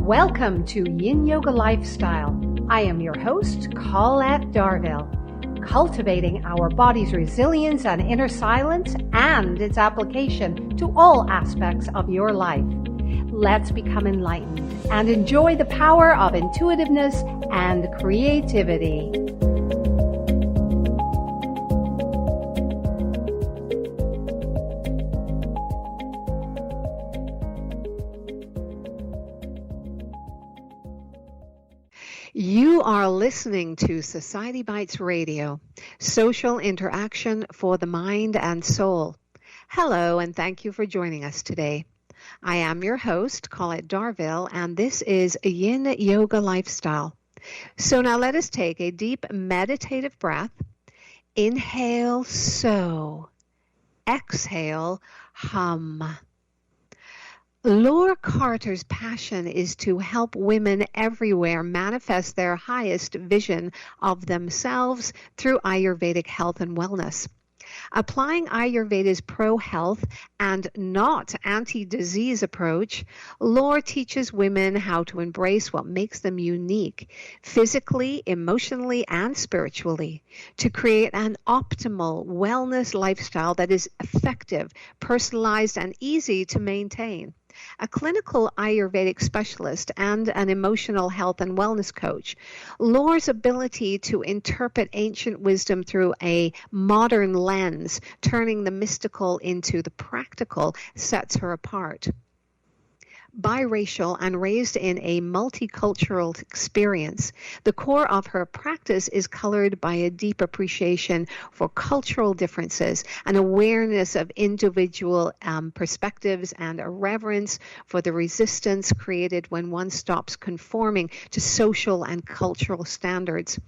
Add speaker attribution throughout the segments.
Speaker 1: Welcome to Yin Yoga Lifestyle. I am your host, Colette Darville. Cultivating our body's resilience and inner silence and its application to all aspects of your life. Let's become enlightened and enjoy the power of intuitiveness and creativity. You are listening to Society Bites Radio, social interaction for the mind and soul. Hello, and thank you for joining us today. I am your host, Colette Darville, and this is Yin Yoga Lifestyle. So now let us take a deep meditative breath. Inhale, so. Exhale, hum. Laure Carter's passion is to help women everywhere manifest their highest vision of themselves through Ayurvedic health and wellness. Applying Ayurveda's pro-health and not anti-disease approach, Laure teaches women how to embrace what makes them unique, physically, emotionally, and spiritually, to create an optimal wellness lifestyle that is effective, personalized, and easy to maintain. A clinical Ayurvedic specialist and an emotional health and wellness coach, Laure's ability to interpret ancient wisdom through a modern lens, turning the mystical into the practical, sets her apart. Biracial and raised in a multicultural experience, the core of her practice is colored by a deep appreciation for cultural differences, an awareness of individual perspectives, and a reverence for the resistance created when one stops conforming to social and cultural standards.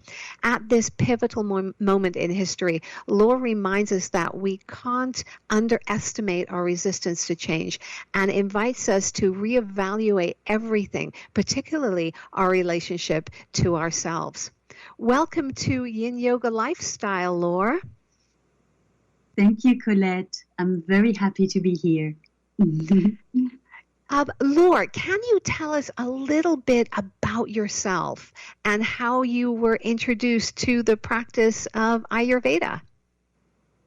Speaker 1: At this pivotal moment in history, Laure reminds us that we can't underestimate our resistance to change and invites us to reevaluate everything, particularly our relationship to ourselves. Welcome to Yin Yoga Lifestyle, Laure.
Speaker 2: Thank you, Colette. I'm very happy to be here.
Speaker 1: Laure, can you tell us a little bit about yourself and how you were introduced to the practice of Ayurveda?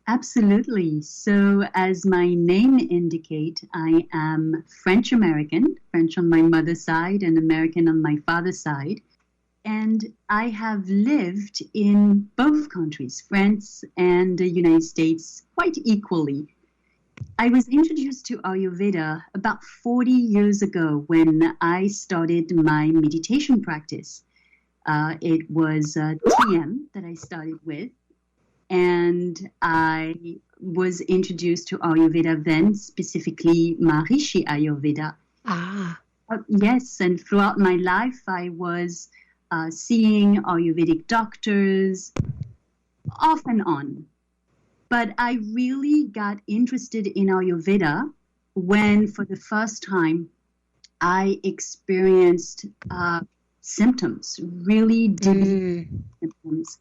Speaker 2: Absolutely. So as my name indicates, I am French-American, French on my mother's side and American on my father's side. And I have lived in both countries, France and the United States, quite equally. I was introduced to Ayurveda about 40 years ago when I started my meditation practice. It was TM that I started with. And I was introduced to Ayurveda then, specifically Maharishi Ayurveda. Yes, and throughout my life, I was seeing Ayurvedic doctors off and on. But I really got interested in Ayurveda when, for the first time, I experienced symptoms, really deep symptoms,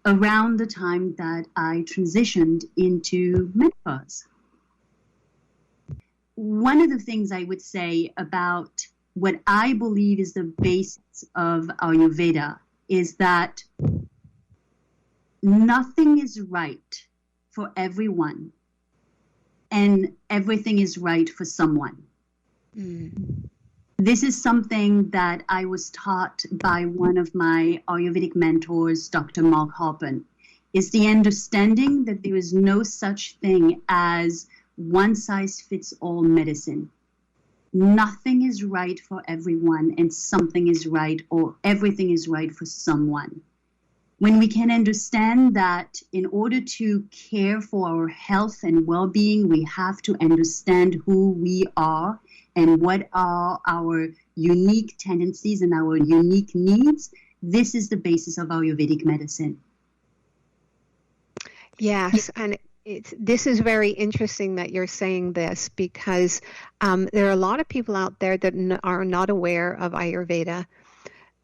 Speaker 2: around the time that I transitioned into menopause. One of the things I would say about what I believe is the basis of Ayurveda is that nothing is right for everyone and everything is right for someone. This is something that I was taught by one of my Ayurvedic mentors, Dr. Mark Halpern, is the understanding that there is no such thing as one-size-fits-all medicine. Nothing is right for everyone and something is right or everything is right for someone. When we can understand that in order to care for our health and well-being, we have to understand who we are and what are our unique tendencies and our unique needs. This is the basis of Ayurvedic medicine.
Speaker 1: Yes, and this is very interesting that you're saying this because there are a lot of people out there that are not aware of Ayurveda.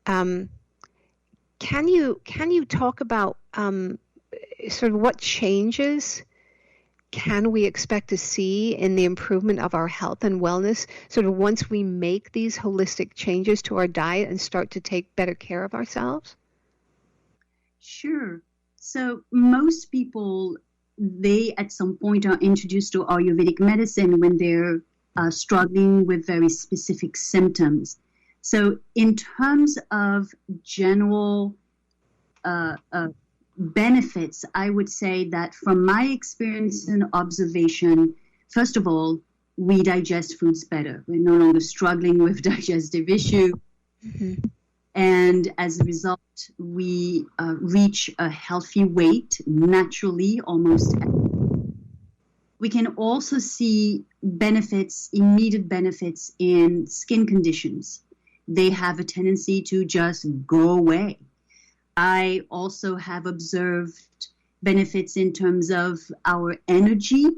Speaker 1: Can you talk about sort of what changes can we expect to see in the improvement of our health and wellness sort of once we make these holistic changes to our diet and start to take better care of ourselves?
Speaker 2: Sure. So most people, they at some point are introduced to Ayurvedic medicine when they're struggling with very specific symptoms. So in terms of general benefits, I would say that from my experience and observation, first of all, we digest foods better. We're no longer struggling with digestive issues. Mm-hmm. And as a result, we reach a healthy weight naturally, almost. We can also see benefits, immediate benefits in skin conditions. They have a tendency to just go away. I also have observed benefits in terms of our energy.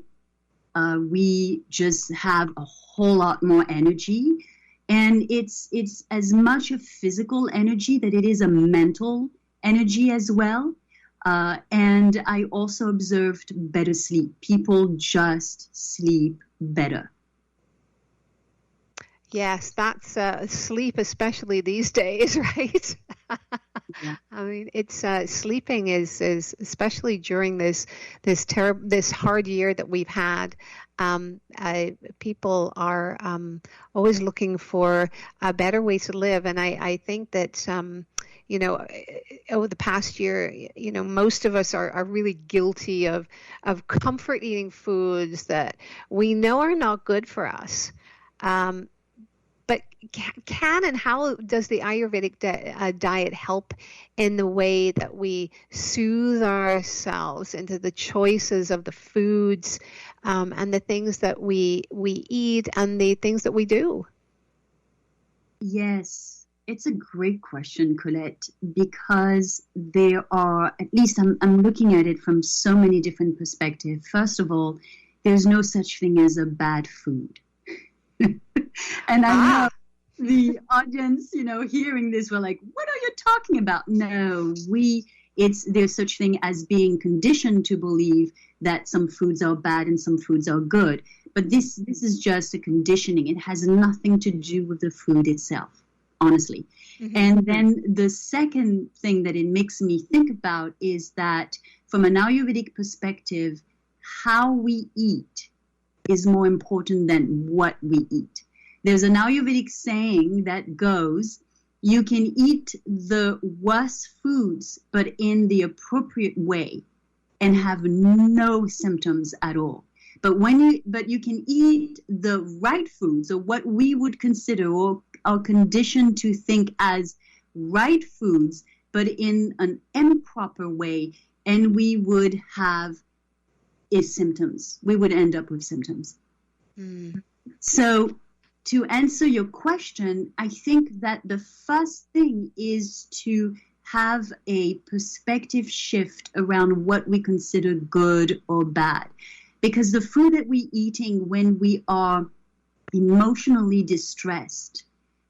Speaker 2: We just have a whole lot more energy. And it's as much a physical energy that it is a mental energy as well. And I also observed better sleep. People just sleep better.
Speaker 1: Yes, that's sleep, especially these days, right? Yeah. I mean, it's sleeping is especially during this hard year that we've had. People are always looking for a better way to live, and I think that over the past year, most of us are really guilty of comfort eating foods that we know are not good for us. But can and how does the Ayurvedic diet help in the way that we soothe ourselves into the choices of the foods and the things that we eat and the things that we do?
Speaker 2: Yes, it's a great question, Colette, because there are, at least I'm looking at it from so many different perspectives. First of all, there's no such thing as a bad food. And I know the audience, hearing this were like, what are you talking about? No, there's such thing as being conditioned to believe that some foods are bad and some foods are good. But this is just a conditioning. It has nothing to do with the food itself, honestly. Mm-hmm. And then the second thing that it makes me think about is that from an Ayurvedic perspective, how we eat is more important than what we eat. There's an Ayurvedic saying that goes, you can eat the worst foods, but in the appropriate way and have no symptoms at all. But you can eat the right foods, or what we would consider or are conditioned to think as right foods, but in an improper way, and we would have symptoms. We would end up with symptoms. Mm. So to answer your question, I think that the first thing is to have a perspective shift around what we consider good or bad. Because the food that we're eating when we are emotionally distressed,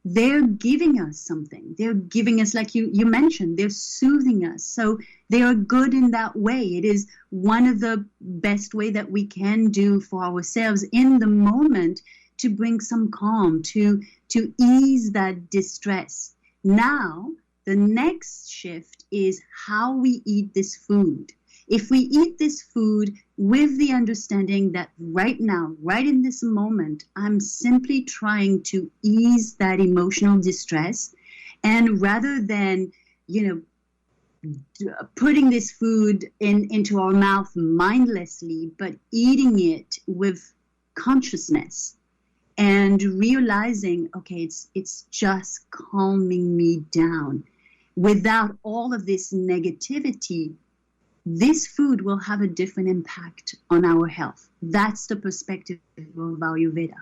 Speaker 2: they're giving us something. They're giving us, like you mentioned, they're soothing us. So they are good in that way. It is one of the best way that we can do for ourselves in the moment to bring some calm, to ease that distress. Now, the next shift is how we eat this food. If we eat this food with the understanding that right now, right in this moment, I'm simply trying to ease that emotional distress, and rather than, putting this food into our mouth mindlessly, but eating it with consciousness and realizing, okay, it's just calming me down without all of this negativity, this food will have a different impact on our health. That's the perspective of Ayurveda.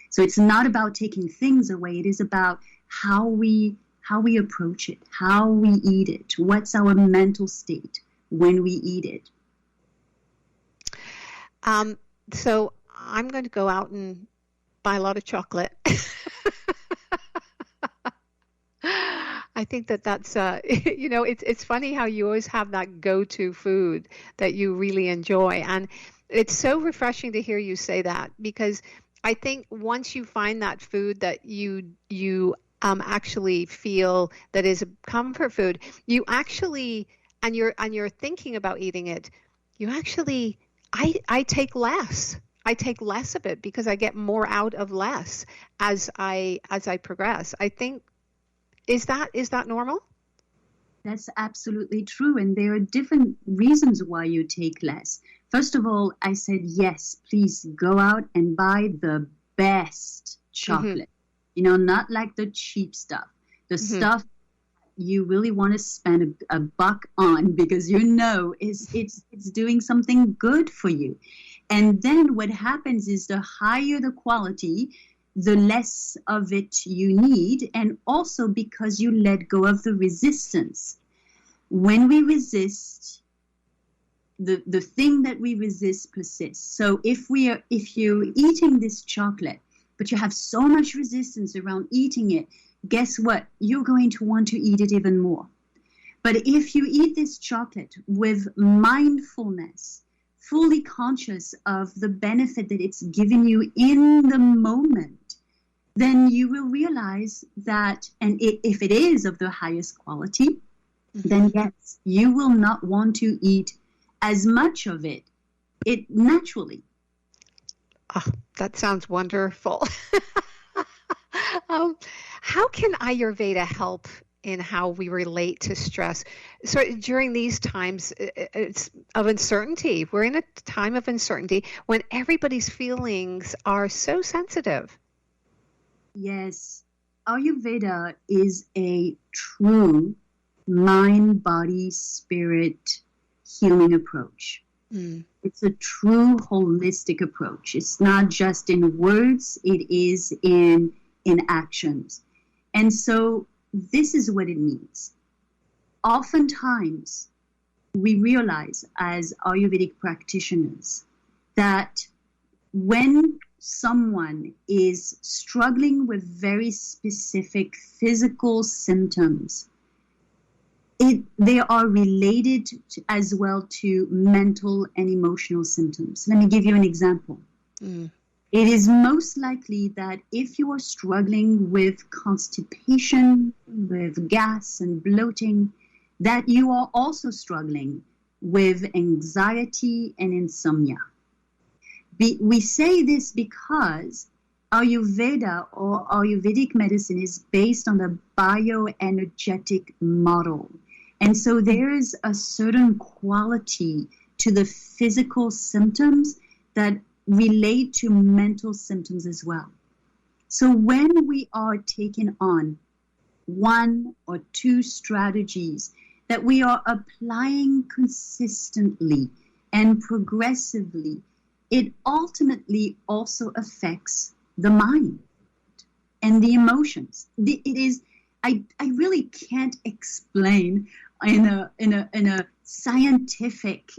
Speaker 2: So it's not about taking things away. It is about how we approach it, how we eat it, what's our mental state when we eat it.
Speaker 1: So I'm going to go out and buy a lot of chocolate. I think that's, it's funny how you always have that go-to food that you really enjoy. And It's so refreshing to hear you say that, because I think once you find that food that you actually feel that is a comfort food, you actually, and you're thinking about eating it, you actually, I take less. I take less of it because I get more out of less as I progress. I think, is that normal?
Speaker 2: That's absolutely true. And there are different reasons why you take less. First of all, I said, yes, please go out and buy the best chocolate. Not like the cheap stuff, the stuff you really want to spend a buck on because it's doing something good for you. And then what happens is the higher the quality, the less of it you need, and also because you let go of the resistance. When we resist, the thing that we resist persists. So if you're eating this chocolate, but you have so much resistance around eating it, guess what? You're going to want to eat it even more. But if you eat this chocolate with mindfulness, fully conscious of the benefit that it's giving you in the moment, then you will realize that, and if it is of the highest quality, then yes, you will not want to eat as much of it naturally.
Speaker 1: Oh, that sounds wonderful. How can Ayurveda help in how we relate to stress? So during these times of uncertainty, we're in a time of uncertainty when everybody's feelings are so sensitive.
Speaker 2: Yes, Ayurveda is a true mind, body, spirit healing approach. It's a true holistic approach. It's not just in words, it is in actions. And so this is what it means. Oftentimes, we realize as Ayurvedic practitioners that when someone is struggling with very specific physical symptoms, they are related as well to mental and emotional symptoms. Let me give you an example. It is most likely that if you are struggling with constipation, with gas and bloating, that you are also struggling with anxiety and insomnia. We say this because Ayurveda or Ayurvedic medicine is based on the bioenergetic model. And so there is a certain quality to the physical symptoms that relate to mental symptoms as well. So when we are taking on one or two strategies that we are applying consistently and progressively, it ultimately also affects the mind and the emotions. I really can't explain in a scientific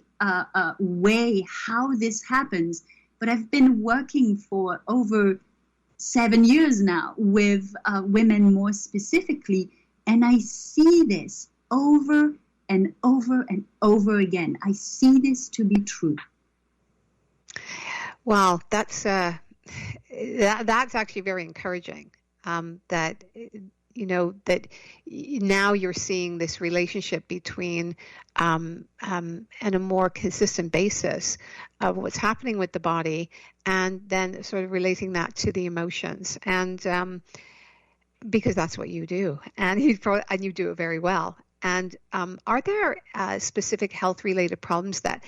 Speaker 2: way how this happens, but I've been working for over 7 years now with women more specifically, and I see this over and over and over again. I see this to be true.
Speaker 1: Wow, that's actually very encouraging. That that now you're seeing this relationship between and a more consistent basis of what's happening with the body, and then sort of relating that to the emotions, and because that's what you do, and you do it very well. And are there specific health-related problems that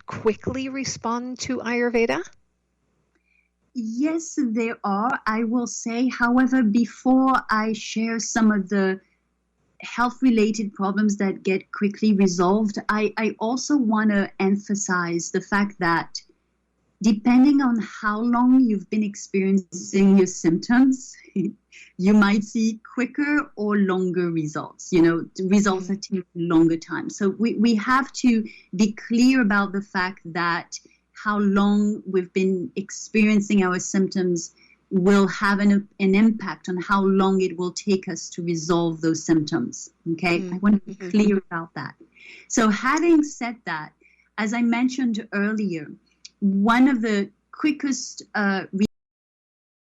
Speaker 1: quickly respond to Ayurveda?
Speaker 2: Yes, there are. I will say, however, before I share some of the health-related problems that get quickly resolved, I also want to emphasize the fact that depending on how long you've been experiencing your symptoms, you might see quicker or longer results, results that take longer time. So we have to be clear about the fact that how long we've been experiencing our symptoms will have an impact on how long it will take us to resolve those symptoms. Okay, I want to be clear about that. So having said that, as I mentioned earlier, one of the quickest